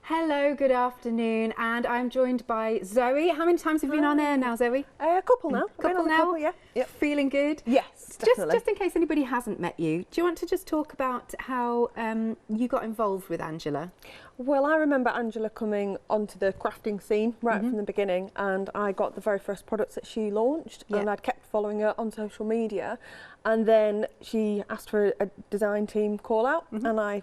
Hello, good afternoon, and I'm joined by Zoe. How many times have you been on air now, Zoe? A couple now. Couple, yeah. Yep. Feeling good? Yes, definitely. Just in case anybody hasn't met you, do you want to just talk about how you got involved with Angela? Well, I remember Angela coming onto the crafting scene right from the beginning, and I got the very first products that she launched, and I'd kept following her on social media, and then she asked for a design team call out, and I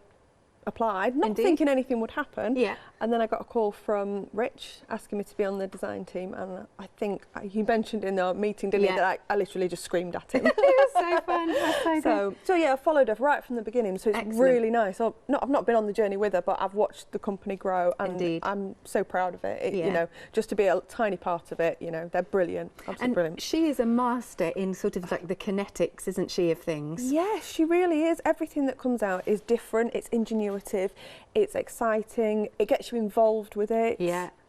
applied, not thinking anything would happen. And then I got a call from Rich asking me to be on the design team, and I think you mentioned in the meeting, didn't you, that I literally just screamed at him. It was so fun. That's so yeah, I followed her right from the beginning, so it's really nice. I've not been on the journey with her, but I've watched the company grow, and I'm so proud of it. You know, just to be a tiny part of it, you know, they're brilliant, absolutely brilliant. She is a master in sort of like the kinetics, isn't she, of things? Yes, she really is. Everything that comes out is different, it's ingenuitive, it's exciting, it gets you involved with it.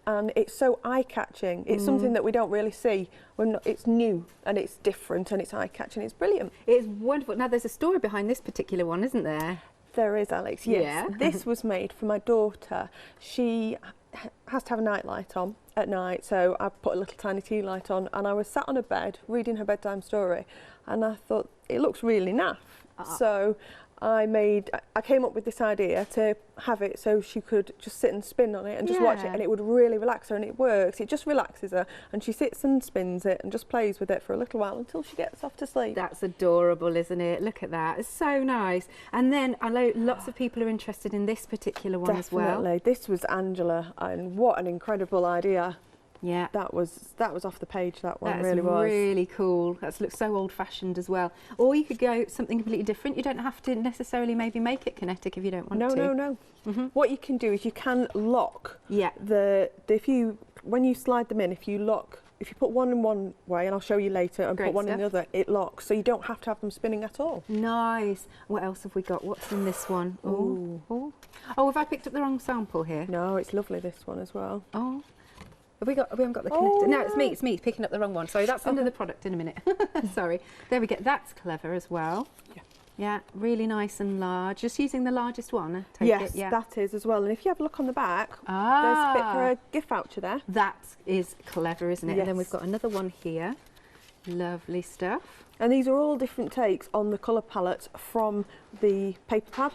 And it's so eye-catching. It's something that we don't really see. It's new and it's different and it's eye-catching. It's brilliant. It's wonderful. Now, there's a story behind this particular one, isn't there? There is, Alex, yes. This was made for my daughter. She has to have a night light on at night, so I put a little tiny tea light on, and I was sat on a bed reading her bedtime story, and I thought, it looks really naff. So I came up with this idea to have it so she could just sit and spin on it and just watch it, and it would really relax her, and it works. It just relaxes her, and she sits and spins it and just plays with it for a little while until she gets off to sleep. That's adorable, isn't it? Look at that. It's so nice. And then I know lots of people are interested in this particular one as well. Definitely. This was Angela, and what an incredible idea. Yeah, that was off the page. That one That's really was really cool. That looks so old-fashioned as well. Or you could go something completely different. You don't have to necessarily maybe make it kinetic if you don't want to. No. What you can do is you can lock. When you slide them in, if you put one in one way, and I'll show you later, and put one in the other, it locks. So you don't have to have them spinning at all. Nice. What else have we got? What's in this one? Oh, have I picked up the wrong sample here? No, it's lovely, this one as well. Oh. We haven't got the connector. No, it's me picking up the wrong one. Sorry, that's under the product in a minute. Sorry. There we go. That's clever as well. Yeah, really nice and large. Just using the largest one, I take it. Yes, that is as well. And if you have a look on the back, there's a bit for a gift voucher there. That is clever, isn't it? And then we've got another one here. Lovely stuff. And these are all different takes on the colour palette from the paper pad.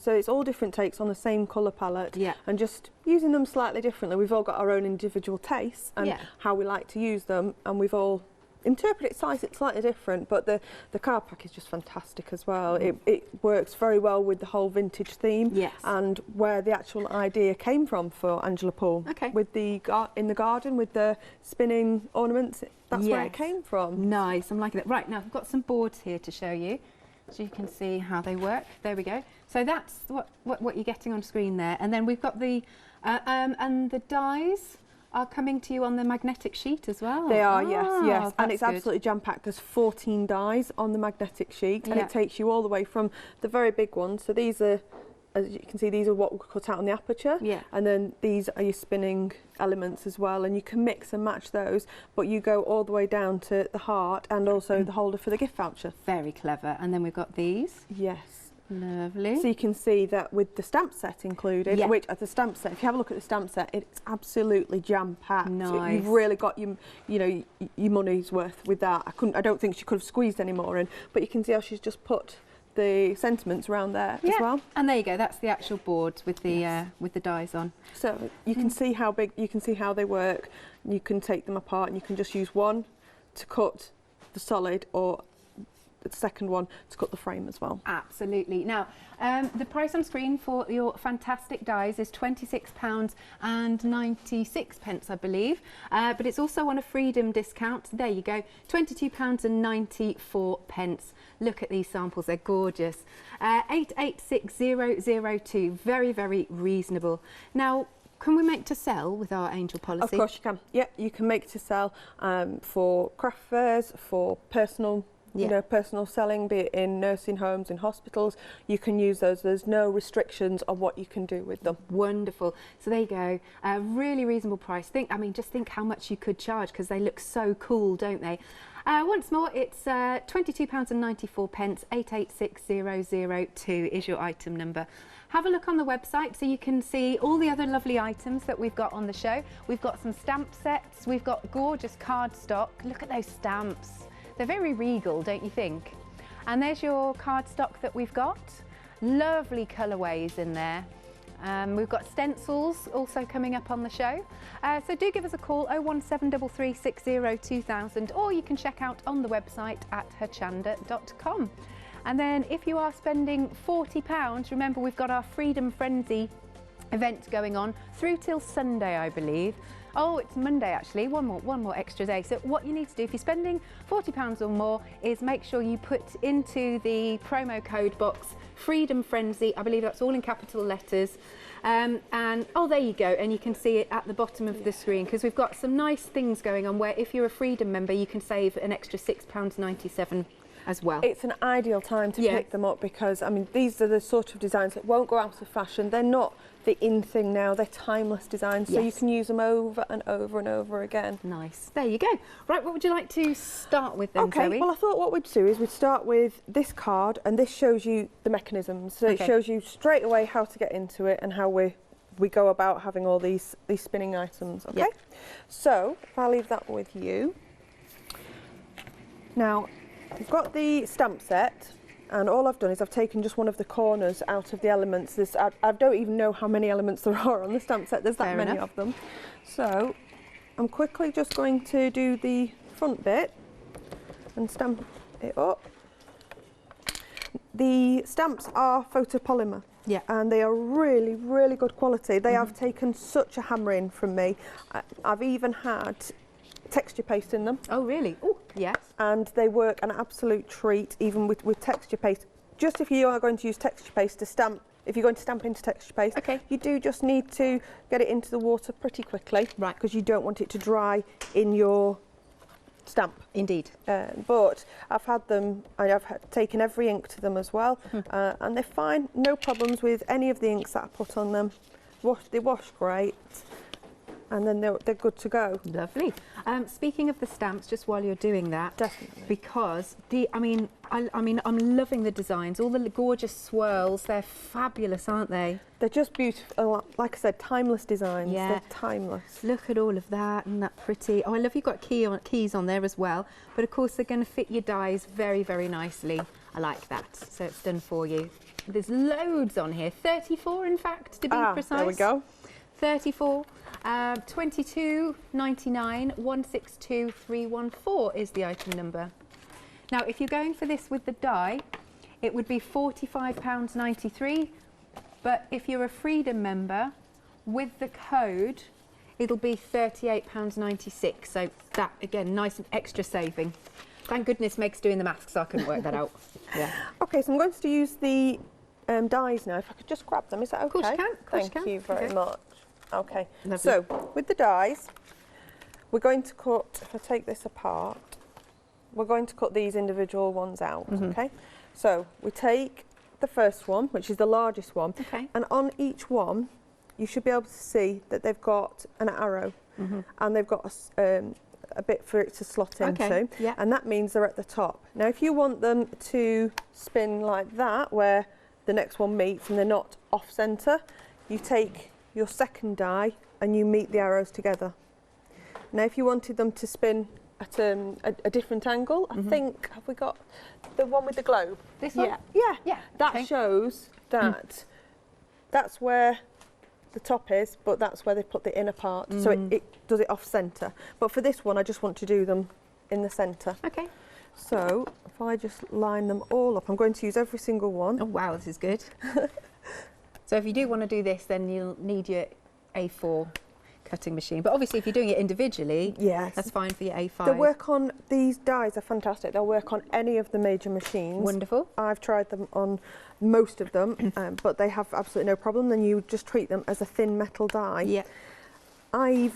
So it's all different takes on the same colour palette, and just using them slightly differently. We've all got our own individual tastes and how we like to use them, and we've all interpreted it slightly different, but the card pack is just fantastic as well. It works very well with the whole vintage theme, and where the actual idea came from for Angela Poole. With the in the garden with the spinning ornaments, that's where it came from. Nice, I'm liking it. Right, now I've got some boards here to show you, so you can see how they work. There we go. So that's what you're getting on screen there, and then we've got the and the dies are coming to you on the magnetic sheet as well. They are, yes, and it's absolutely jam-packed. There's 14 dies on the magnetic sheet, and it takes you all the way from the very big ones. So these are, as you can see, these are what we cut out on the aperture, and then these are your spinning elements as well, and you can mix and match those, but you go all the way down to the heart and also the holder for the gift voucher. Very clever. And then we've got these. Yes. Lovely. So you can see that with the stamp set included, which at the stamp set, if you have a look at the stamp set, it's absolutely jam-packed. Nice. So you've really got your money's worth with that. I don't think she could have squeezed any more in, but you can see how she's just put the sentiments around there as well. And there you go. That's the actual board with the dies on. So you can see how big, you can see how they work. You can take them apart, and you can just use one to cut the solid, or the second one to cut the frame as well. Absolutely. Now, the price on screen for your fantastic dies is £26.96, I believe, but it's also on a Freedom discount. There you go, £22.94. Look at these samples, they're gorgeous. 886002, very, very reasonable. Now, can we make to sell with our Angel policy? Of course you can. Yeah, you can make to sell for craft fairs, for personal personal selling, be it in nursing homes, in hospitals. You can use those. There's no restrictions on what you can do with them. Wonderful. So there you go. A really reasonable price. Just think how much you could charge, because they look so cool, don't they? Once more, it's £22.94. 886002 is your item number. have a look on the website so you can see all the other lovely items that we've got on the show. We've got some stamp sets, we've got gorgeous cardstock. Look at those stamps. They're very regal, don't you think? And there's your cardstock that we've got. Lovely colourways in there. We've got stencils also coming up on the show. So do give us a call, 01733602000, or you can check out on the website at hochanda.com. And then if you are spending £40, remember we've got our Freedom Frenzy event going on through till Sunday, I believe. Oh, it's Monday actually, one more extra day. So what you need to do if you're spending £40 or more is make sure you put into the promo code box Freedom Frenzy. I believe that's all in capital letters. And oh, there you go, and you can see it at the bottom of the screen, because we've got some nice things going on where if you're a Freedom member you can save an extra £6.97 as well. It's an ideal time to pick them up, because I mean these are the sort of designs that won't go out of fashion. They're not the in thing now, they're timeless designs, so you can use them over and over and over again. Nice, there you go. Right, what would you like to start with then, Zoe? Well I thought what we'd do is we'd start with this card, and this shows you the mechanisms, so it shows you straight away how to get into it and how we go about having all these spinning items. So if I leave that with you. Now we've got the stamp set, and all I've done is I've taken just one of the corners out of the elements. I don't even know how many elements there are on the stamp set, there's that many of them. So I'm quickly just going to do the front bit and stamp it up. The stamps are photopolymer, and they are really, really good quality. They have taken such a hammering from me. I've even had texture paste in them. Oh really? Oh yes. And they work an absolute treat, even with texture paste. Just if you are going to use texture paste to stamp, if you're going to stamp into texture paste, you do just need to get it into the water pretty quickly, right? Because you don't want it to dry in your stamp. Indeed. But I've had them, I've taken every ink to them as well, and they're fine. No problems with any of the inks that I put on them. They wash great. And then they're good to go. Lovely. Speaking of the stamps, just while you're doing that, because I'm loving the designs, all the gorgeous swirls. They're fabulous, aren't they? They're just beautiful. Like I said, timeless designs. Yeah. They're timeless. Look at all of that, and that pretty. Oh, I love you've got keys on there as well. But of course, they're going to fit your dies very, very nicely. I like that. So it's done for you. There's loads on here. 34, in fact, to be precise. There we go. 34. 22.99 162314 is the item number. Now if you're going for this with the die, it would be £45.93, but if you're a Freedom member with the code it'll be £38.96, so that again nice and extra saving. Thank goodness Meg's doing the maths, so I couldn't work that out. Okay, so I'm going to use the dies now. If I could just grab them, is that okay? Of course you can. Thank you very much. Okay, so with the dies, we're going to cut, if I take this apart, we're going to cut these individual ones out, okay? So we take the first one, which is the largest one, and on each one, you should be able to see that they've got an arrow, and they've got a bit for it to slot into, and that means they're at the top. Now, if you want them to spin like that, where the next one meets and they're not off-centre, you take your second die and you meet the arrows together. Now if you wanted them to spin at a different angle, I think, have we got the one with the globe? This one? Yeah. That shows that that's where the top is, but that's where they put the inner part, so it does it off centre. But for this one I just want to do them in the centre. Okay. So if I just line them all up, I'm going to use every single one. Oh wow, this is good. So if you do want to do this, then you'll need your A4 cutting machine. But obviously if you're doing it individually, that's fine for your A5. These dies are fantastic. They'll work on any of the major machines. Wonderful. I've tried them on most of them, but they have absolutely no problem. Then you just treat them as a thin metal die. Yeah. I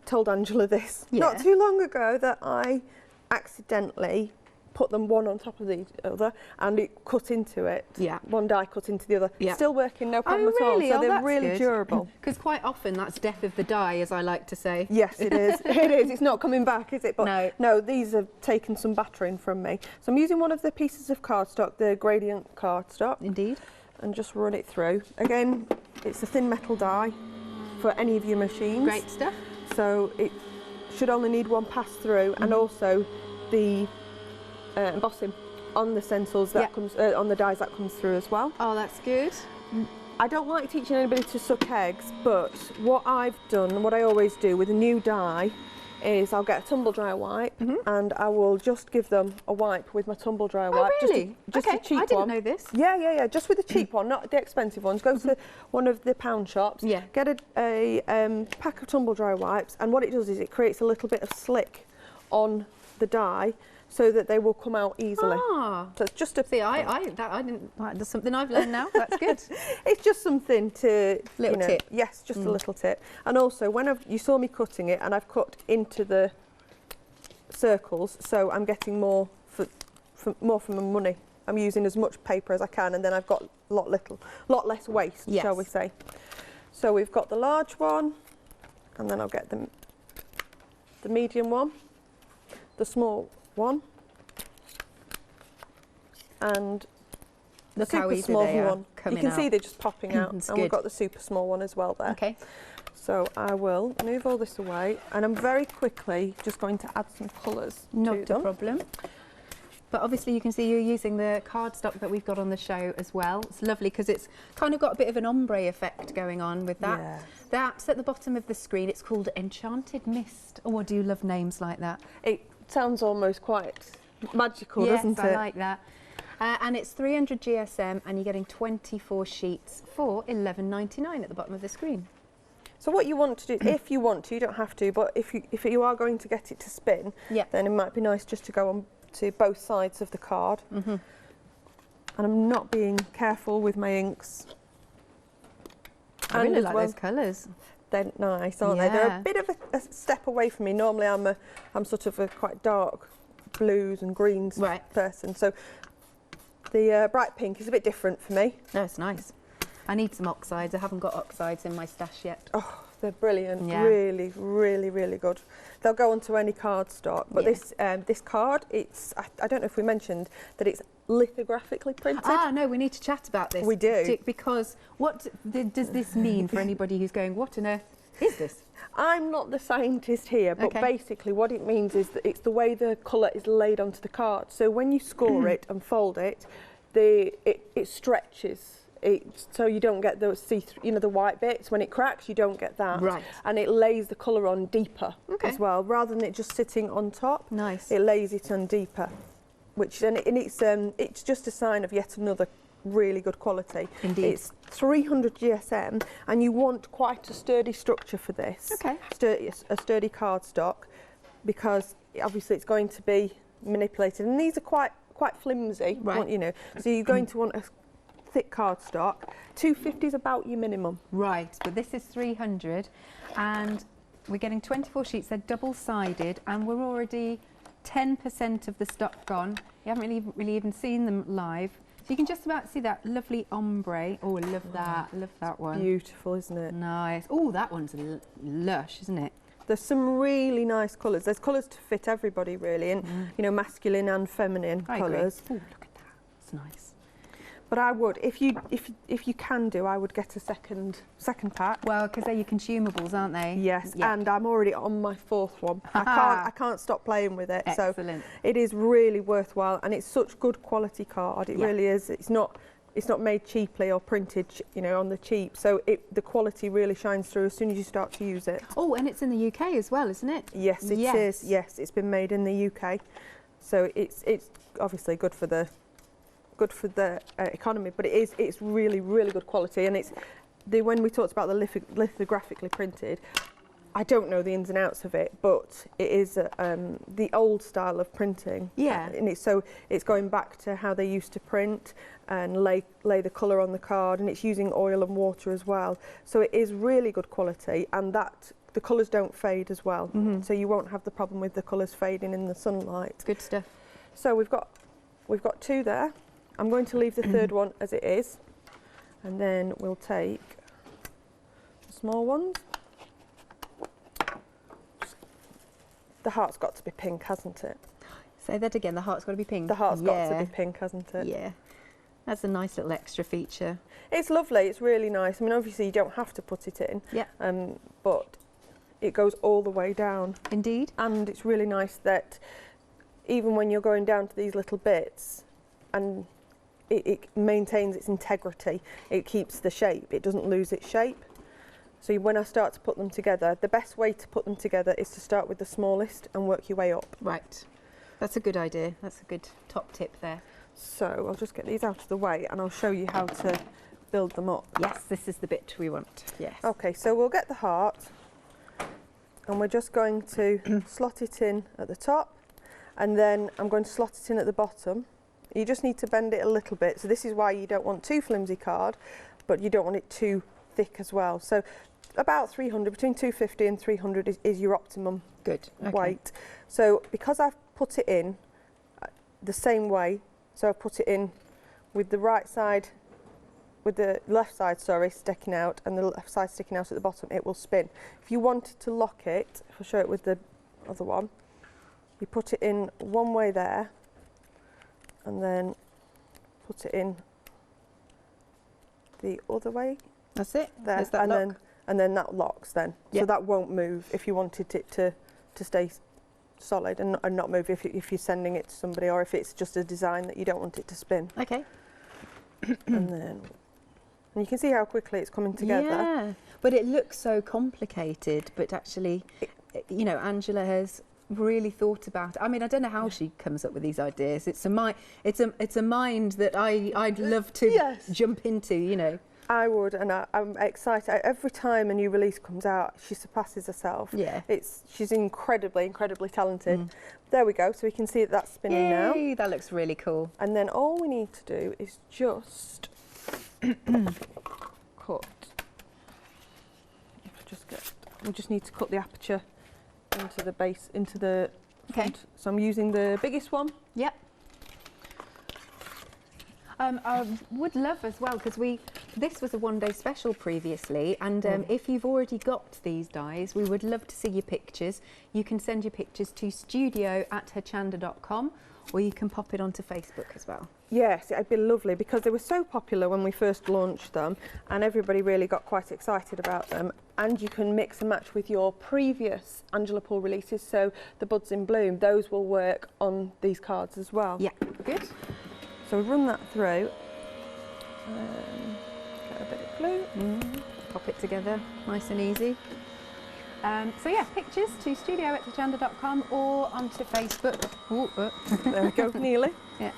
told Angela this not too long ago, that I accidentally put them one on top of the other and it cut into it. Yeah. One die cut into the other. Yeah. Still working, no problem at all. So they're really durable. Because quite often that's death of the die, as I like to say. Yes, it is. It is. It's not coming back, is it? But no, these have taken some battering from me. So I'm using one of the pieces of cardstock, the gradient cardstock. Indeed. and just run it through. Again, it's a thin metal die for any of your machines. Great stuff. So it should only need one pass through, and also the embossing on the stencils that comes on the dies that comes through as well. Oh, that's good. I don't like teaching anybody to suck eggs, but what I've done, what I always do with a new die, is I'll get a tumble dryer wipe and I will just give them a wipe with my tumble dryer wipe. Oh, really? Just a cheap one. I didn't know this. Yeah, just with a cheap one, not the expensive ones. Go to one of the pound shops, get a pack of tumble dryer wipes, and what it does is it creates a little bit of slick on the die, so that they will come out easily. Ah, so it's just a that's something I've learned now. That's good. It's just something to tip. Yes, just a little tip. And also, when you saw me cutting it, and I've cut into the circles, so I'm getting more for my money. I'm using as much paper as I can, and then I've got a lot less waste, shall we say? So we've got the large one, and then I'll get the medium one, the small one, and the super small one. You can see they're just popping out, and we've got the super small one as well there. Okay. So I will move all this away, and I'm very quickly just going to add some colours to them. Not a problem. But obviously you can see you're using the cardstock that we've got on the show as well. It's lovely because it's kind of got a bit of an ombre effect going on with that. Yeah. That's at the bottom of the screen. It's called Enchanted Mist. Oh, I do love names like that. It sounds almost quite magical, doesn't it? Yes, I like that. And it's 300 GSM, and you're getting 24 sheets for £11.99 at the bottom of the screen. So what you want to do, if you want to, you don't have to, but if you are going to get it to spin, then it might be nice just to go on to both sides of the card. And I'm not being careful with my inks. I really like those colours. They're nice, aren't they? They're a bit of a step away from me. Normally I'm sort of a quite dark blues and greens person. So the bright pink is a bit different for me. No, it's nice. I need some oxides. I haven't got oxides in my stash yet. Oh, they're brilliant. Yeah. Really, really, really good. They'll go onto any cardstock. But this card, I don't know if we mentioned that it's lithographically printed. Ah, no, we need to chat about this. We do. Because what does this mean for anybody who's going, what on earth is this? I'm not the scientist here, but basically what it means is that it's the way the colour is laid onto the card. So when you score it and fold it, it stretches. So you don't get those the white bits. When it cracks, you don't get that. Right. And it lays the colour on deeper as well, rather than it just sitting on top. Nice. It lays it on deeper, it's just a sign of yet another really good quality. Indeed. It's 300 GSM, and you want quite a sturdy structure for this. Okay. A sturdy cardstock, because obviously it's going to be manipulated, and these are quite flimsy. Right. So you're going to want a thick cardstock. 250 is about your minimum. Right, but this is 300, and we're getting 24 sheets. They're double-sided, and we're already 10% of the stock gone. You haven't really even seen them live. So you can just about see that lovely ombre. Oh, I love that. I love that one. Beautiful, isn't it? Nice. Oh, that one's lush, isn't it? There's some really nice colours. There's colours to fit everybody, really, and masculine and feminine colours. Oh, look at that. It's nice. But I would, if you can do, I would get a second pack. Well, because they're your consumables, aren't they? Yes, and I'm already on my fourth one. I can't stop playing with it. Excellent. So it is really worthwhile, and it's such good quality card. It really is. It's not made cheaply or printed, on the cheap. So the quality really shines through as soon as you start to use it. Oh, and it's in the UK as well, isn't it? Yes, it is. Yes, it's been made in the UK. So it's obviously good for the economy, but it's really, really good quality. And when we talked about the lithographically printed, I don't know the ins and outs of it, but it is the old style of printing. Yeah. And it's going back to how they used to print and lay the colour on the card, and it's using oil and water as well. So it is really good quality, and the colours don't fade as well. So you won't have the problem with the colours fading in the sunlight. Good stuff. So we've got two there. I'm going to leave the third one as it is, and then we'll take the small ones. The heart's got to be pink, hasn't it? Say that again, the heart's got to be pink. The heart's got to be pink, hasn't it? Yeah. That's a nice little extra feature. It's lovely, it's really nice. I mean, obviously you don't have to put it in, but it goes all the way down. Indeed. And it's really nice that even when you're going down to these little bits, and it maintains its integrity, it keeps the shape, it doesn't lose its shape. So when I start to put them together, the best way to put them together is to start with the smallest and work your way up. Right. That's a good idea. That's a good top tip there. So I'll just get these out of the way and I'll show you how to build them up. Yes, this is the bit we want. Yes. Okay, so we'll get the heart and we're just going to slot it in at the top, and then I'm going to slot it in at the bottom. You just need to bend it a little bit. So this is why you don't want too flimsy card, but you don't want it too thick as well. So about 300, between 250 and 300 is your optimum weight. So because I've put it in the same way, so I've put it in with the right side, with the left side, sorry, sticking out, and the left side sticking out at the bottom, it will spin. If you wanted to lock it, if I show it with the other one, you put it in one way there, and then put it in the other way. That's it. There, and then that locks then. Yep. So that won't move if you wanted it to stay solid and not move if you're sending it to somebody, or if it's just a design that you don't want it to spin. Okay. And you can see how quickly it's coming together. Yeah, but it looks so complicated, but actually, you know, Angela has really thought about it. I mean, I don't know how she comes up with these ideas. It's a mind that I'd love to jump into, you know. I would, and I'm excited. Every time a new release comes out, she surpasses herself. Yeah. She's incredibly talented. There we go, so we can see that that's spinning now. Yay, that looks really cool. And then all we need to do is just cut. We just need to cut the aperture into the base, into the front. So I'm using the biggest one. Yep. I would love as well, because this was a one-day special previously, and if you've already got these dies, we would love to see your pictures. You can send your pictures to studio@hochanda.com, or you can pop it onto Facebook as well. Yes, it'd be lovely, because they were so popular when we first launched them, and everybody really got quite excited about them. And you can mix and match with your previous Angela Poole releases, so the Buds in Bloom, those will work on these cards as well. Yeah, good. So we run that through, get a bit of glue, pop it together, nice and easy. So yeah, pictures to studio@hochanda.com or onto Facebook. There we go, nearly. Yeah.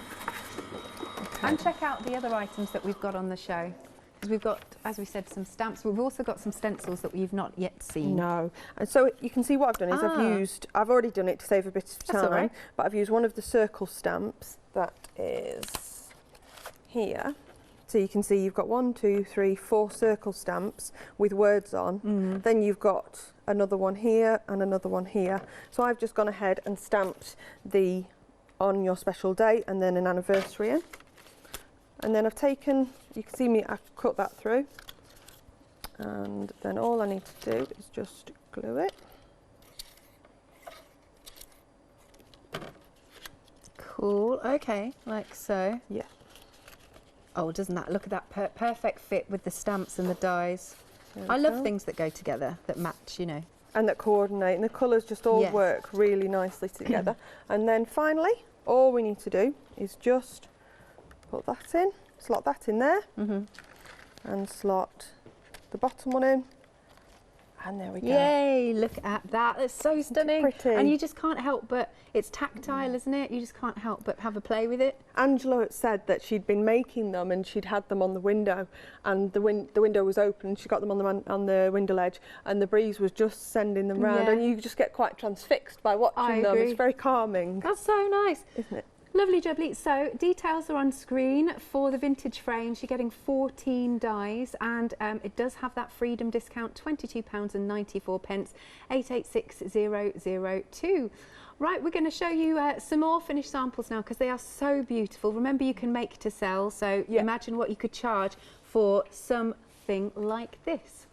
Okay. And check out the other items that we've got on the show. Because we've got, as we said, some stamps. We've also got some stencils that we've not yet seen. No. And so you can see what I've done is I've already done it to save a bit of time, but I've used one of the circle stamps that is here. So you can see you've got 1, 2, 3, 4 circle stamps with words on. Then you've got another one here and another one here. So I've just gone ahead and stamped the on your special day and then an anniversary in. And then I've taken, you can see me, I've cut that through. And then all I need to do is just glue it. Cool, okay, like so. Yeah. Oh, doesn't that, look at that perfect fit with the stamps and the dies. I love things that go together, that match, you know. And that coordinate, and the colours just all work really nicely together. And then finally, all we need to do is just put that in, slot that in there, and slot the bottom one in, and there we go. Yay, look at that, that's so stunning. Pretty. And you just can't help but, it's tactile, isn't it? You just can't help but have a play with it. Angela said that she'd been making them and she'd had them on the window, and the window was open, and she got them on the window ledge, and the breeze was just sending them round, and you just get quite transfixed by watching them. It's very calming. That's so nice. Isn't it? Lovely jubbly. So details are on screen for the vintage frames. You're getting 14 dies, and it does have that freedom discount, £22.94, 886002. Right, we're going to show you some more finished samples now, because they are so beautiful. Remember, you can make to sell, so imagine what you could charge for something like this.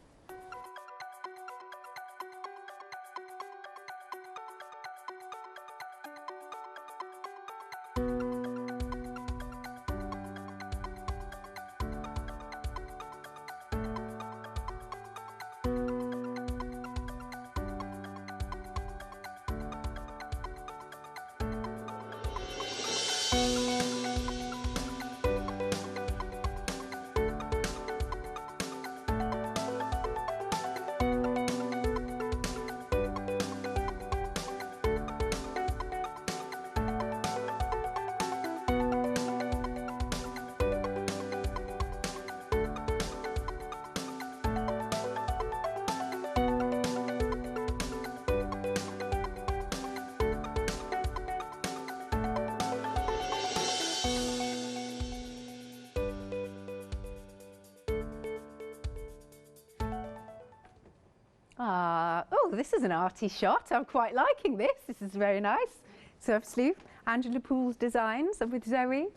Oh, this is an arty shot. I'm quite liking this. This is very nice. Surf sleeve, Angela Poole's designs with Zoe.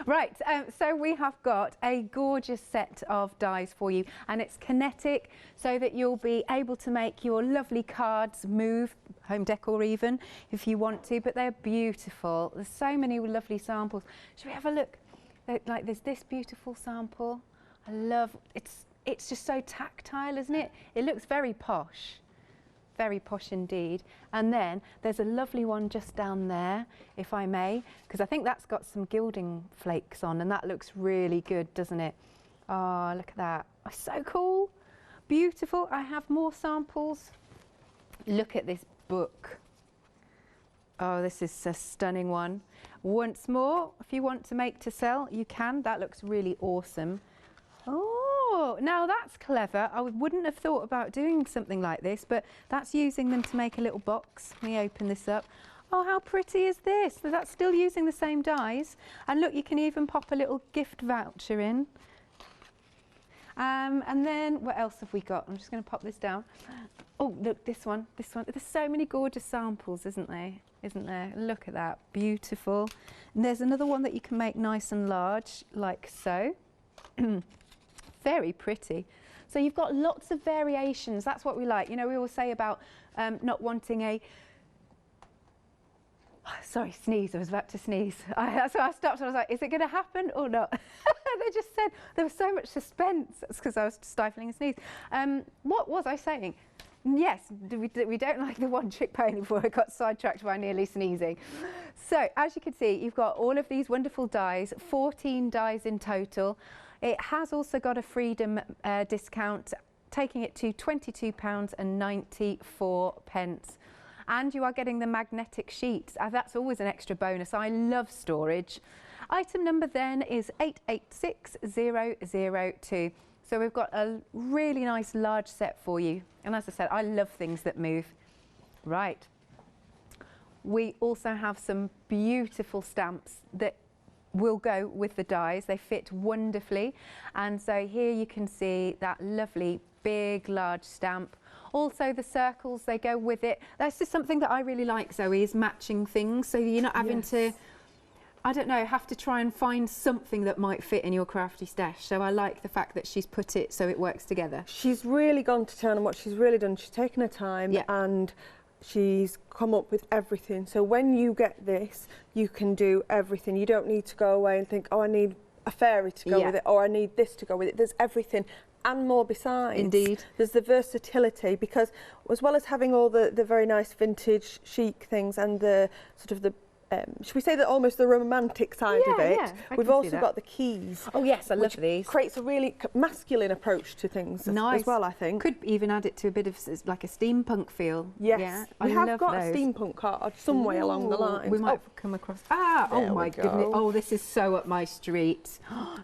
Right, so we have got a gorgeous set of dies for you, and it's kinetic, so that you'll be able to make your lovely cards move, home decor even, if you want to, but they're beautiful. There's so many lovely samples. Should we have a look? Like there's this beautiful sample. I love, it's just so tactile, isn't it? It looks very posh. Very posh indeed. And then there's a lovely one just down there, if I may, because I think that's got some gilding flakes on, and that looks really good, doesn't it? Oh, look at that. Oh, so cool. Beautiful. I have more samples. Look at this book. Oh, this is a stunning one. Once more, if you want to make to sell, you can. That looks really awesome. Oh, now that's clever. I wouldn't have thought about doing something like this, but that's using them to make a little box. Let me open this up. Oh, how pretty is this? So that's still using the same dies. And look, you can even pop a little gift voucher in. And then what else have we got? I'm just going to pop this down. Oh, look, this one. There's so many gorgeous samples, isn't there? Look at that, beautiful. And there's another one that you can make nice and large, like so. Very pretty. So you've got lots of variations. That's what we like. You know, we always say about not wanting a... Sorry, sneeze. I was about to sneeze. So I stopped and I was like, is it going to happen or not? They just said there was so much suspense. That's because I was stifling a sneeze. What was I saying? Yes, we don't like the one-trick pony before I got sidetracked by nearly sneezing. So, as you can see, you've got all of these wonderful dies, 14 dies in total. It has also got a Freedom discount, taking it to £22.94. And you are getting the magnetic sheets. That's always an extra bonus. I love storage. Item number then is 886002. So we've got a really nice large set for you. And as I said, I love things that move. Right. We also have some beautiful stamps that will go with the dies. They fit wonderfully. And so here you can see that lovely big large stamp. Also the circles, they go with it. That's just something that I really like, Zoe, is matching things. So you're not having to, I don't know, have to try and find something that might fit in your crafty stash. So I like the fact that she's put it so it works together. She's really gone to town on what she's really done. She's taken her time and she's come up with everything. So when you get this, you can do everything. You don't need to go away and think, oh, I need a fairy to go with it, or I need this to go with it. There's everything and more besides. Indeed. There's the versatility, because as well as having all the very nice vintage chic things and the sort of the should we say that almost the romantic side of it, we've also got the keys. Oh yes, I love these. Creates a really masculine approach to things as well, I think. Could even add it to a bit of like a steampunk feel. Yes, yeah, we have got a steampunk card some way along the line. We might come across. Oh my goodness! Oh, this is so up my street.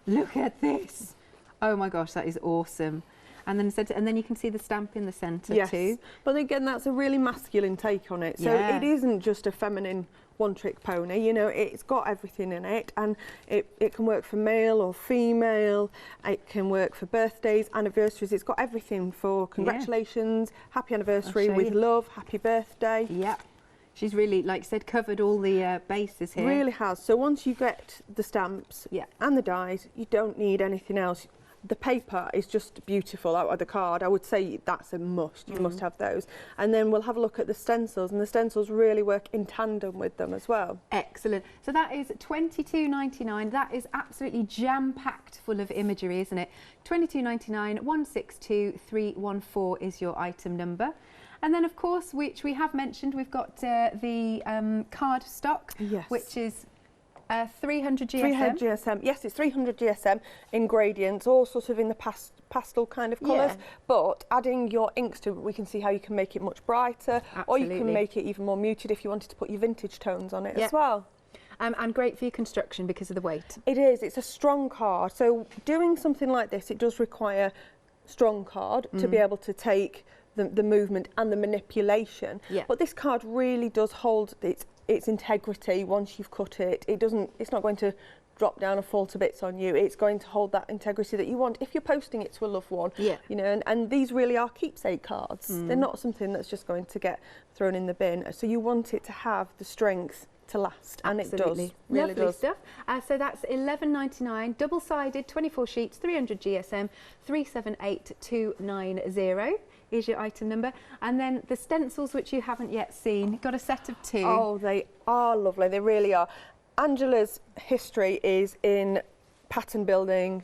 Look at this! Oh my gosh, that is awesome. And then you can see the stamp in the centre too. But again, that's a really masculine take on it. So it isn't just a feminine one-trick pony, you know, it's got everything in it, and it can work for male or female, it can work for birthdays, anniversaries, it's got everything for congratulations, happy anniversary, with love, happy birthday. Yep. She's really, like I said, covered all the bases here. Really has. So once you get the stamps and the dies, you don't need anything else. The paper is just beautiful out of the card. I would say that's a must. You must have those. And then we'll have a look at the stencils, and the stencils really work in tandem with them as well. Excellent. So that is £22.99. That is absolutely jam-packed full of imagery, isn't it? £22.99, 162314 is your item number. And then, of course, which we have mentioned, we've got the card stock, which is 300 GSM. 300 GSM. Yes, it's 300 GSM in gradients, all sort of in the pastel kind of colours. But adding your inks to it, we can see how you can make it much brighter, or you can make it even more muted if you wanted to put your vintage tones on it as well. And great for your construction because of the weight. It is. It's a strong card. So doing something like this, it does require strong card to be able to take the movement and the manipulation. But this card really does hold its integrity once you've cut it. It's not going to drop down and fall to bits on you. It's going to hold that integrity that you want if you're posting it to a loved one. Yeah. You know, and these really are keepsake cards. They're not something that's just going to get thrown in the bin. So you want it to have the strength to last, and it does. Really Lovely does. stuff. So that's £11.99, double-sided, 24 sheets, 300 GSM, 378290 is your item number. And then the stencils, which you haven't yet seen, got a set of 2. Oh, they are lovely. They really are. Angela's history is in pattern building.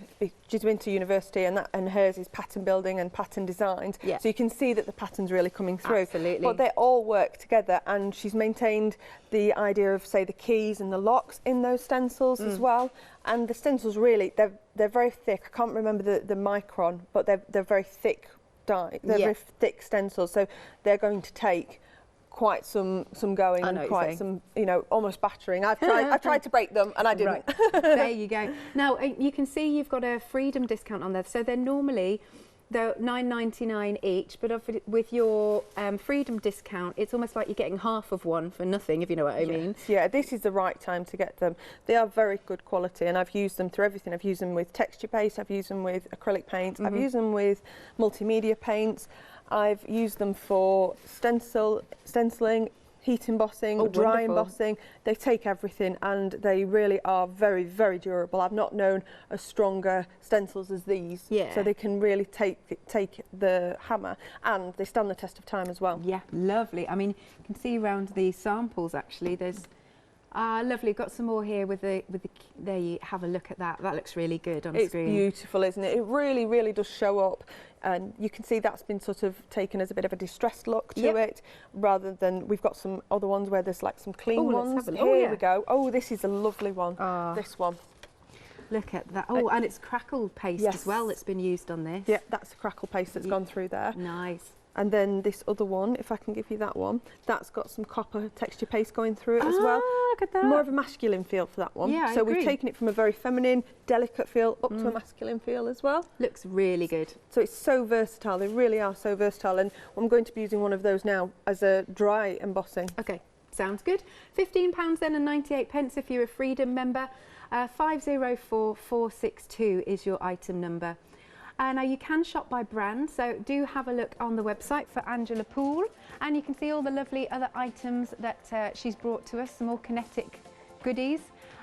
She's been to university, and hers is pattern building and pattern designs. Yeah. So you can see that the pattern's really coming through. Absolutely. But they all work together, and she's maintained the idea of, say, the keys and the locks in those stencils as well. And the stencils really, they're very thick. I can't remember the micron, but they're very thick die. They're very thick stencils, so they're going to take quite some going and quite some, you know, almost battering. I've tried to break them and I didn't. Right. There you go. Now you can see you've got a freedom discount on there. So they're normally £9.99 each, but with your freedom discount, it's almost like you're getting half of one for nothing, if you know what I mean. Yeah, this is the right time to get them. They are very good quality, and I've used them through everything. I've used them with texture paste, I've used them with acrylic paints, I've used them with multimedia paints, I've used them for stenciling, heat embossing, dry embossing. They take everything, and they really are very, very durable. I've not known as stronger stencils as these. Yeah. So they can really take the hammer, and they stand the test of time as well. Yeah, lovely. I mean, you can see around the samples actually. There's lovely. Got some more here with the. There you have a look at that. That looks really good on screen. It's beautiful, isn't it? It really, really does show up. And you can see that's been sort of taken as a bit of a distressed look to it, rather than we've got some other ones where there's like some clean ones. Here we go. Oh, this is a lovely one. This one. Look at that. Oh, and it's crackled paste as well that's been used on this. Yeah, that's the crackle paste that's gone through there. Nice. And then this other one, if I can give you that one, that's got some copper texture paste going through it as well. Look at that. More of a masculine feel for that one. Yeah, so we've taken it from a very feminine, delicate feel up to a masculine feel as well. Looks really good. So it's so versatile. They really are so versatile. And I'm going to be using one of those now as a dry embossing. Okay, sounds good. £15 then and 98 pence if you're a Freedom member. 504462 is your item number. Now you can shop by brand, so do have a look on the website for Angela Poole, and you can see all the lovely other items that she's brought to us, some more kinetic goodies.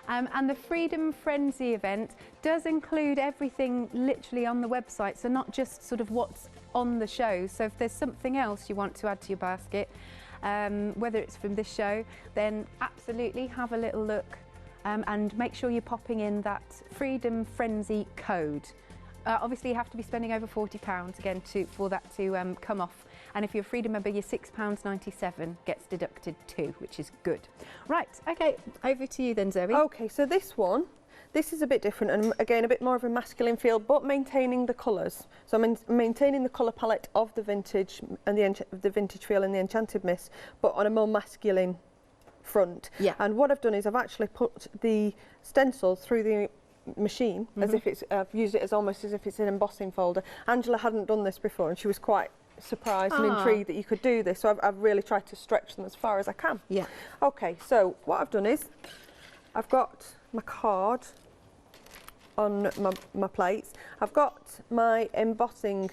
And the Freedom Frenzy event does include everything literally on the website, so not just sort of what's on the show. So if there's something else you want to add to your basket, whether it's from this show, then absolutely have a little look and make sure you're popping in that Freedom Frenzy code. Obviously, you have to be spending over £40 again for that to come off. And if you're a Freedom member, your £6.97 gets deducted too, which is good. Right, okay, over to you then, Zoe. Okay, so this is a bit different, and again, a bit more of a masculine feel, but maintaining the colours. So I'm maintaining the colour palette of the vintage and the vintage feel and the Enchanted Mist, but on a more masculine front. Yeah. And what I've done is I've actually put the stencil through the machine as if it's I've used it as almost as if it's an embossing folder. Angela hadn't done this before, and she was quite surprised and intrigued that you could do this, so I've really tried to stretch them as far as I can. Yeah. Okay, so what I've done is I've got my card on my plates. I've got my embossing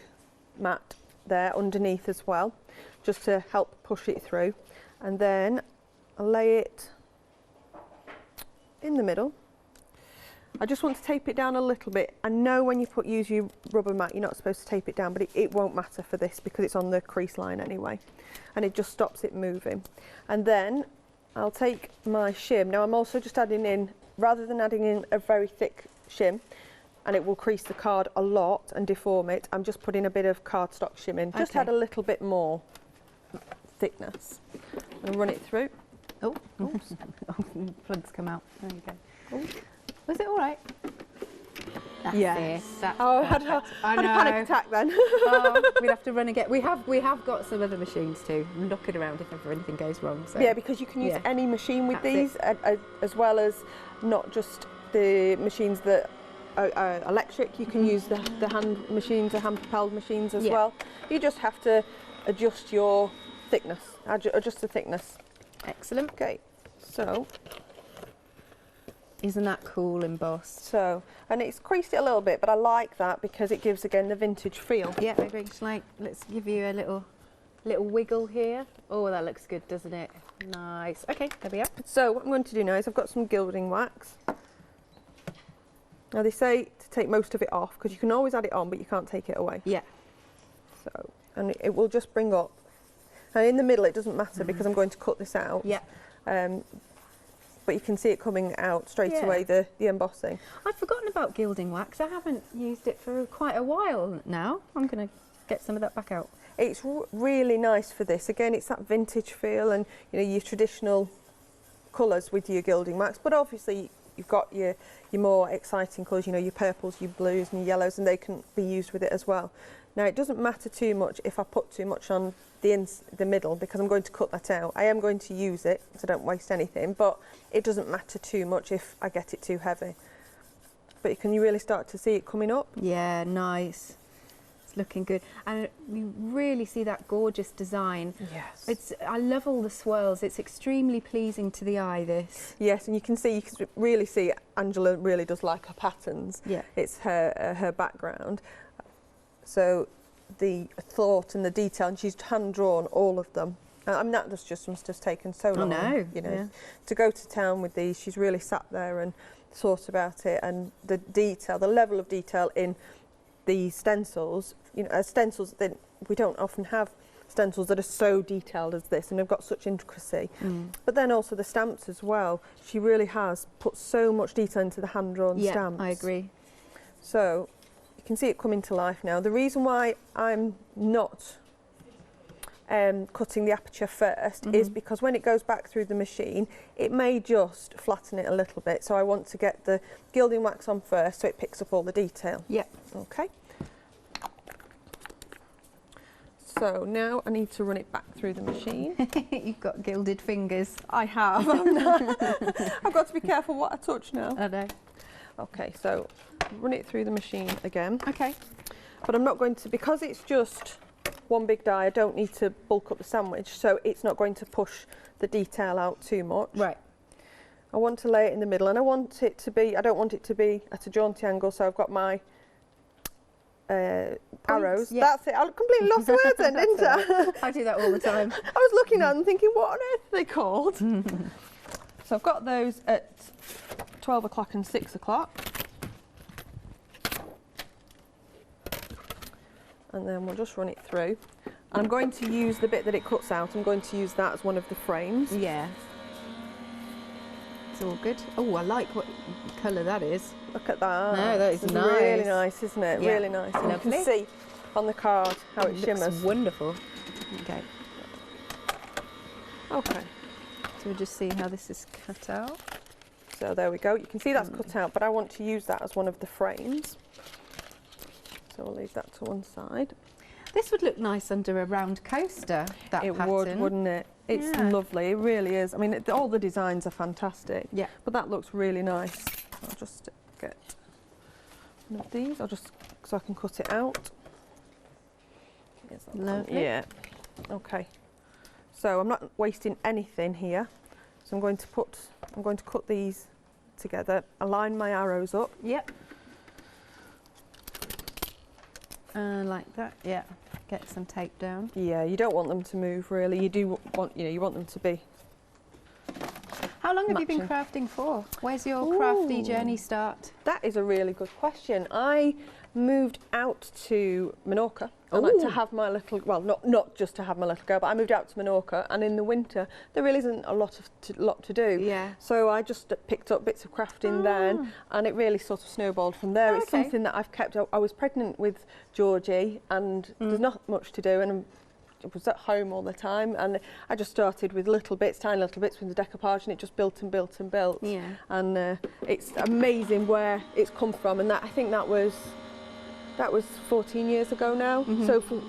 mat there underneath as well, just to help push it through, and then I'll lay it in the middle. I just want to tape it down a little bit. I know when you use your rubber mat, you're not supposed to tape it down, but it won't matter for this because it's on the crease line anyway. And it just stops it moving. And then I'll take my shim. Now I'm also just adding in, rather than adding in a very thick shim, and it will crease the card a lot and deform it, I'm just putting a bit of cardstock shim in. Just add a little bit more thickness. And run it through. Oh, plugs come out. There you go. Oh. Was it all right? That's yes. That's I had a panic attack then. We'd have to run and get. We have got some other machines too. Looking around if ever anything goes wrong. So. Yeah, because you can use any machine with these, as well as not just the machines that are electric. You can use the hand machines, the hand-propelled machines as well. You just have to adjust your thickness. Adjust the thickness. Excellent. Okay, so. Isn't that cool embossed? So, and it's creased it a little bit, but I like that because it gives again the vintage feel. Yeah, maybe just like, let's give you a little wiggle here. Oh, that looks good, doesn't it? Nice. Okay, there we are. So what I'm going to do now is I've got some gilding wax. Now they say to take most of it off because you can always add it on, but you can't take it away. Yeah. So, and it will just bring up, and in the middle it doesn't matter because I'm going to cut this out. Yeah. But you can see it coming out straight away, the embossing. I'd forgotten about gilding wax. I haven't used it for quite a while now. I'm going to get some of that back out. It's really nice for this. Again, it's that vintage feel and your traditional colours with your gilding wax, but obviously you've got your more exciting colours, your purples, your blues and your yellows, and they can be used with it as well. Now it doesn't matter too much if I put too much on the middle because I'm going to cut that out. I am going to use it so I don't waste anything, but it doesn't matter too much if I get it too heavy. But can you really start to see it coming up? Yeah, nice. It's looking good, and you really see that gorgeous design. Yes. I love all the swirls. It's extremely pleasing to the eye, this. Yes, and you can really see Angela really does like her patterns. Yeah. It's her background. So the thought and the detail, and she's hand drawn all of them. I mean, that just must have taken so long. I know. To go to town with these. She's really sat there and thought about it, and the detail, the level of detail in the stencils. Stencils that we don't often have stencils that are so detailed as this, and they've got such intricacy. But then also the stamps as well. She really has put so much detail into the hand drawn stamps. Yeah, I agree. So you can see it coming to life now. The reason why I'm not cutting the aperture first is because when it goes back through the machine, it may just flatten it a little bit. So I want to get the gilding wax on first so it picks up all the detail. Yeah. Okay. So now I need to run it back through the machine. You've got gilded fingers. I have. I've got to be careful what I touch now. I know. Okay, so run it through the machine again. Okay. But I'm not going to, because it's just one big die, I don't need to bulk up the sandwich, so it's not going to push the detail out too much. Right. I want to lay it in the middle, and I don't want it to be at a jaunty angle, so I've got my arrows. Yeah. That's it. I completely lost the words then, didn't I? I do that all the time. I was looking at them thinking, what on earth are they called? So I've got those at 12 o'clock and 6 o'clock. And then we'll just run it through. And I'm going to use the bit that it cuts out, I'm going to use that as one of the frames. Yeah. It's all good. Oh, I like what colour that is. Look at that. No, that is it's nice. Really nice, isn't it? Yeah. Really nice. And Lovely. you can see on the card how it shimmers. Looks wonderful. Okay. Okay. So we'll just see how this is cut out. So there we go. You can see that's cut out, but I want to use that as one of the frames. So I'll leave that to one side. This would look nice under a round coaster, that it pattern. would, wouldn't it? It's lovely, it really is. I mean, all the designs are fantastic. Yeah. But that looks really nice. I'll just get one of these, so I can cut it out. Lovely. Yeah. Okay. So I'm not wasting anything here. So I'm going to cut these together, align my arrows up. Yep. Like that, yeah. Get some tape down. Yeah, you don't want them to move really. You do want, you want them to be. How long have you been matching. crafting for? Where's your crafty journey start? That is a really good question. I moved out to Menorca. I like to have my little, well, not just to have my little girl, but I moved out to Menorca, and in the winter there really isn't a lot to do. Yeah. So I just picked up bits of crafting then, and it really sort of snowballed from there. It's something that I've kept. I was pregnant with Georgie, and there's not much to do, and I was at home all the time, and I just started with little bits, tiny little bits with the decoupage, and it just built and built and built. Yeah. And it's amazing where it's come from, and I think that was 14 years ago now. So from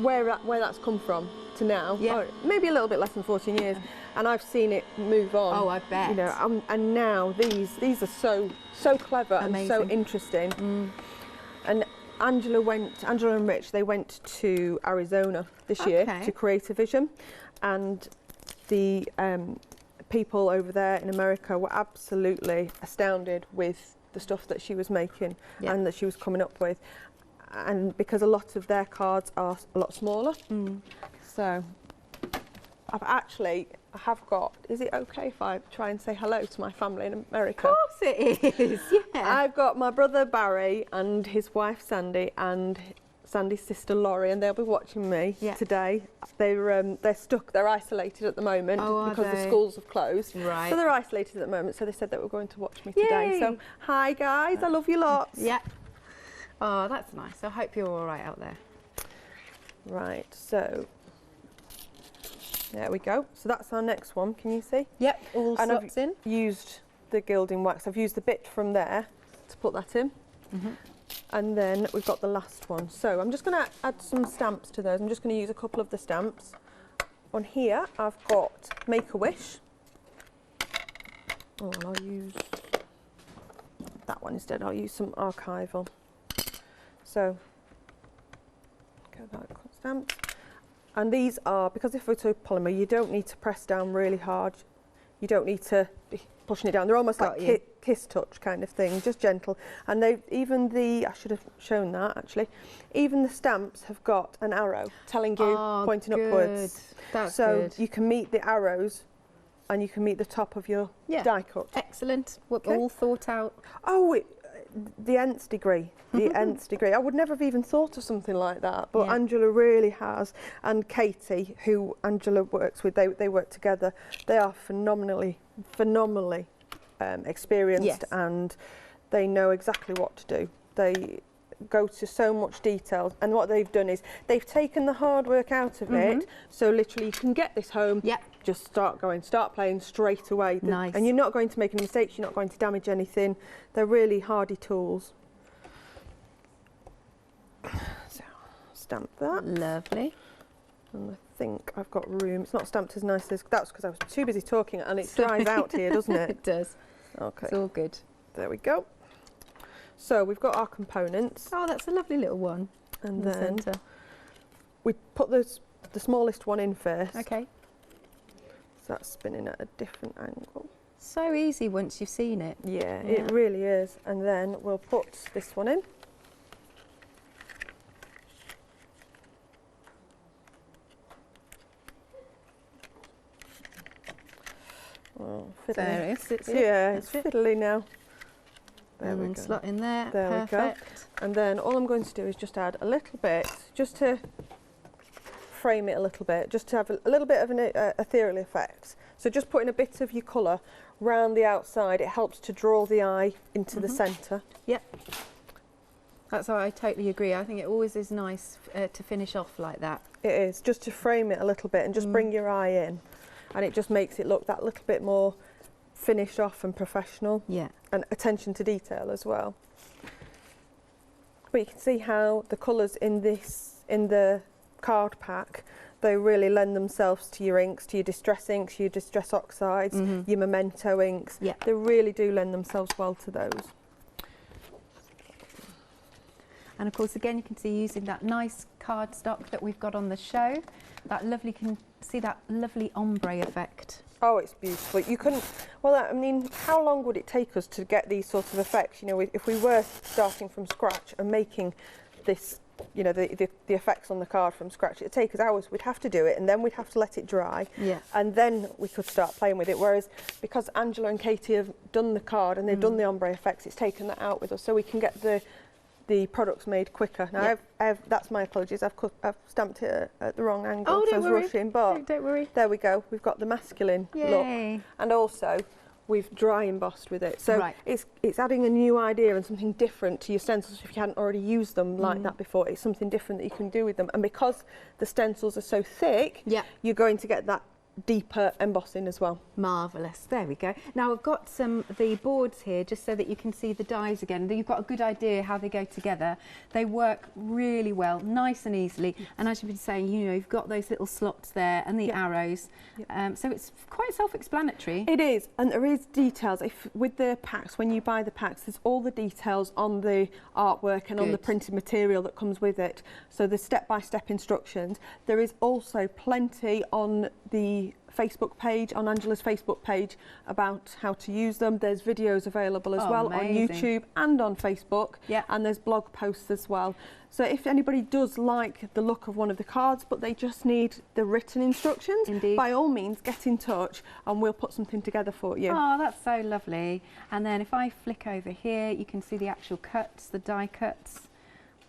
where that's come from to now, or maybe a little bit less than 14 years, and I've seen it move on. Oh, I bet. You know, and now these are so clever and so interesting. And Angela and Rich, they went to Arizona this year to create a vision, and the people over there in America were absolutely astounded with the stuff that she was making and that she was coming up with. And because a lot of their cards are a lot smaller. So I have got, is it okay if I try and say hello to my family in America? Of course it is, yeah. I've got my brother Barry and his wife Sandy and Sandy's sister Laurie, and they'll be watching me today. They're stuck, they're isolated at the moment because the schools have closed. Right. So they're isolated at the moment, so they said they were going to watch me today. So hi guys, I love you lots. Yeah. Oh, that's nice. I hope you're all right out there. Right, so there we go. So that's our next one, can you see? Yep, all and slots in. I've used the gilding wax. I've used the bit from there to put that in. And then we've got the last one. So I'm just going to add some stamps to those. I'm just going to use a couple of the stamps. On here, I've got Make-A-Wish. Oh, well, I'll use that one instead. I'll use some archival. So, get that stamp. And these are, because they're photopolymer, you don't need to press down really hard. You don't need to be pushing it down. They're almost like kiss touch kind of thing, just gentle. And I should have shown that actually, even the stamps have got an arrow telling you, pointing upwards. That's so good. you can meet the arrows and you can meet the top of your die cut. Excellent. All thought out. Oh, the nth degree. The nth degree. I would never have even thought of something like that, but Angela really has. And Katie, who Angela works with, they work together. They are phenomenally experienced, and they know exactly what to do. They go to so much detail, and what they've done is they've taken the hard work out of it, so literally you can get this home, just start playing straight away. Nice. And you're not going to make any mistakes, you're not going to damage anything. They're really hardy tools. So stamp that. Lovely. And I think I've got room. It's not stamped as nice as, that's because I was too busy talking, and it dries out here, doesn't it? It does. Okay. It's all good. There we go. So we've got our components. Oh, that's a lovely little one. And in then the centre. we put the smallest one in first. Okay. So that's spinning at a different angle. So easy once you've seen it. Yeah, it really is. And then we'll put this one in. Oh, there it is. It's fiddly now. There we go. Slot in there. There Perfect. we go. And then all I'm going to do is just add a little bit, just to frame it a little bit, just to have a little bit of an ethereal effect. So just putting a bit of your colour round the outside, it helps to draw the eye into the centre. Yep. That's why I totally agree. I think it always is nice to finish off like that. It is, just to frame it a little bit and just bring your eye in. And it just makes it look that little bit more finished off and professional. Yeah. And attention to detail as well. But you can see how the colours in the card pack, they really lend themselves to your inks, to your distress inks, your distress oxides, your memento inks. Yeah. They really do lend themselves well to those. And of course, again, you can see using that nice cardstock that we've got on the show, that lovely, can see that lovely ombre effect. Oh, it's beautiful. You couldn't, well, I mean, how long would it take us to get these sorts of effects? You know, if we were starting from scratch and making this, you know, the effects on the card from scratch, it'd take us hours. We'd have to do it, and then we'd have to let it dry. Yeah. And then we could start playing with it. Whereas because Angela and Katie have done the card and they've done the ombre effects, it's taken that out with us, so we can get the products made quicker. Now, that's my apologies. I've stamped it at the wrong angle, oh, so I was rushing. But don't worry. There we go. We've got the masculine look, and also we've dry embossed with it. So it's adding a new idea and something different to your stencils if you hadn't already used them like that before. It's something different that you can do with them. And because the stencils are so thick, you're going to get that deeper embossing as well. Marvellous. There we go. Now I've got the boards here just so that you can see the dies again. You've got a good idea how they go together. They work really well, nice and easily. And as you've been saying, you know, you've got those little slots there and the arrows. So it's quite self-explanatory. It is, and there is details. With the packs, when you buy the packs, there's all the details on the artwork and on the printed material that comes with it. So the step-by-step instructions. There is also plenty on the the Facebook page, on Angela's Facebook page, about how to use them. There's videos available as well on YouTube and on Facebook, and there's blog posts as well. So if anybody does like the look of one of the cards, but they just need the written instructions, by all means get in touch and we'll put something together for you. Oh, that's so lovely. And then if I flick over here, you can see the actual cuts, the die cuts.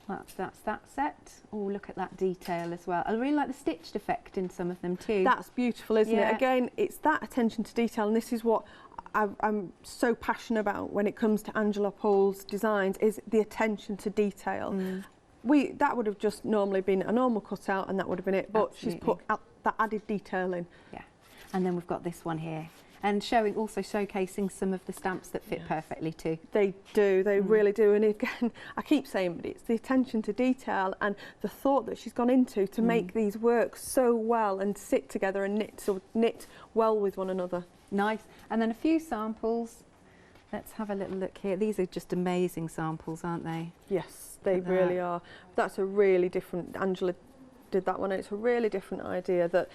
That's that set. Oh, look at that detail as well. I really like the stitched effect in some of them too. That's beautiful, isn't it? Again, it's that attention to detail, and this is what I'm so passionate about when it comes to Angela Poole's designs, is the attention to detail. That would have just normally been a normal cutout and that would have been it, but she's put that added detail in. Yeah. And then we've got this one here. And also showcasing some of the stamps that fit perfectly too. They do, they really do. And again, I keep saying, but it's the attention to detail and the thought that she's gone into to make these work so well and sit together and knit well with one another. Nice. And then a few samples. Let's have a little look here. These are just amazing samples, aren't they? Yes, they really are. That's a really different, Angela did that one, and it's a really different idea that